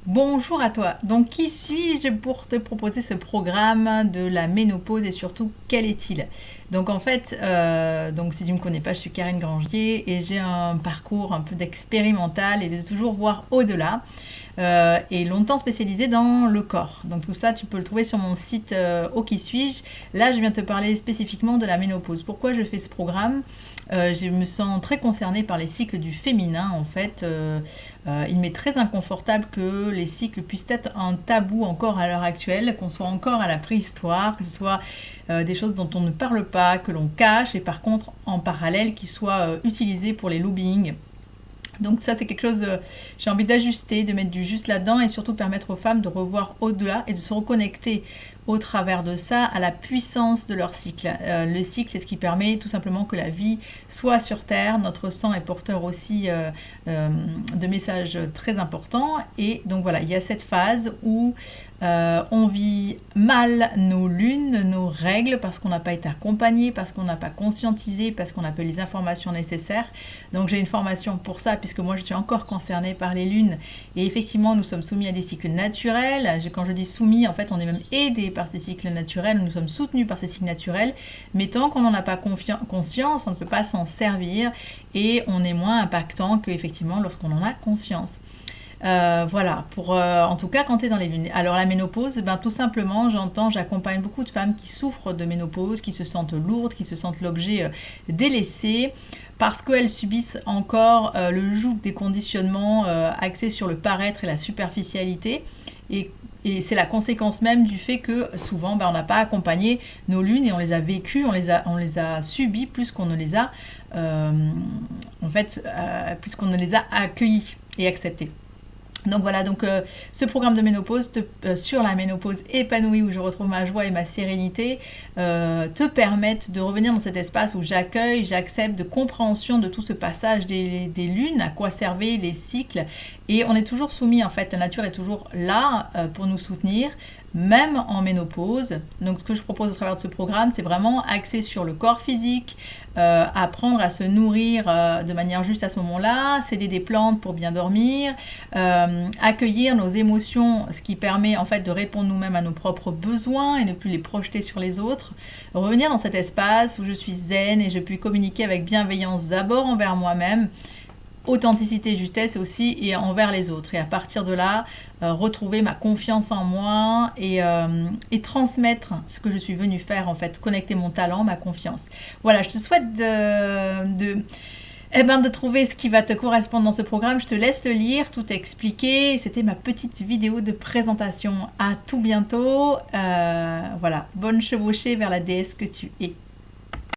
Bonjour à toi. Donc, qui suis-je pour te proposer ce programme de la ménopause et surtout quel est-il? Donc, en fait, donc si tu ne me connais pas, je suis Karine Grangier et j'ai un parcours un peu d'expérimental et de toujours voir au-delà et longtemps spécialisé dans le corps. Donc, tout ça, tu peux le trouver sur mon site Au qui suis-je. Là, je viens te parler spécifiquement de la ménopause. Pourquoi je fais ce programme? Je me sens très concernée par les cycles du féminin en fait. Il m'est très inconfortable que les cycles puissent être un tabou encore à l'heure actuelle, qu'on soit encore à la préhistoire, que ce soit des choses dont on ne parle pas, que l'on cache, et par contre en parallèle qui soient utilisées pour les lobbying. Donc ça c'est quelque chose, j'ai envie d'ajuster, de mettre du juste là-dedans et surtout permettre aux femmes de revoir au-delà et de se reconnecter au travers de ça à la puissance de leur cycle. Le cycle c'est ce qui permet tout simplement que la vie soit sur Terre, notre sang est porteur aussi de messages très importants et donc voilà, il y a cette phase où on vit mal nos lunes, nos règles parce qu'on n'a pas été accompagné, parce qu'on n'a pas conscientisé, parce qu'on n'a pas eu les informations nécessaires. Donc j'ai une formation pour ça puisque moi je suis encore concernée par les lunes et effectivement nous sommes soumis à des cycles naturels. Quand je dis soumis, en fait on est même aidé par ces cycles naturels, nous sommes soutenus par ces cycles naturels, mais tant qu'on n'en a pas conscience, on ne peut pas s'en servir et on est moins impactant qu'effectivement lorsqu'on en a conscience. Voilà, pour en tout cas quand tu es dans les lunes. Alors la ménopause, ben, tout simplement, j'accompagne beaucoup de femmes qui souffrent de ménopause, qui se sentent lourdes, qui se sentent l'objet délaissé, parce qu'elles subissent encore le joug des conditionnements axés sur le paraître et la superficialité. Et c'est la conséquence même du fait que souvent ben, on n'a pas accompagné nos lunes et on les a vécues, on les a subies plus qu'on ne les a plus qu'on ne les a accueillies et acceptées. Donc voilà, ce programme de ménopause sur la ménopause épanouie où je retrouve ma joie et ma sérénité te permettent de revenir dans cet espace où j'accueille, j'accepte, de compréhension de tout ce passage des lunes, à quoi servaient les cycles. Et on est toujours soumis, en fait, la nature est toujours là pour nous soutenir, même en ménopause. Donc ce que je propose au travers de ce programme, c'est vraiment axé sur le corps physique, apprendre à se nourrir de manière juste à ce moment-là, s'aider des plantes pour bien dormir, accueillir nos émotions, ce qui permet en fait de répondre nous-mêmes à nos propres besoins et ne plus les projeter sur les autres, revenir dans cet espace où je suis zen et je puis communiquer avec bienveillance d'abord envers moi-même, authenticité, justesse aussi et envers les autres. Et à partir de là, retrouver ma confiance en moi et transmettre ce que je suis venue faire en fait, connecter mon talent, ma confiance. Voilà, je te souhaite de trouver ce qui va te correspondre dans ce programme. Je te laisse le lire, tout expliquer. C'était ma petite vidéo de présentation. À tout bientôt. Voilà, bonne chevauchée vers la déesse que tu es.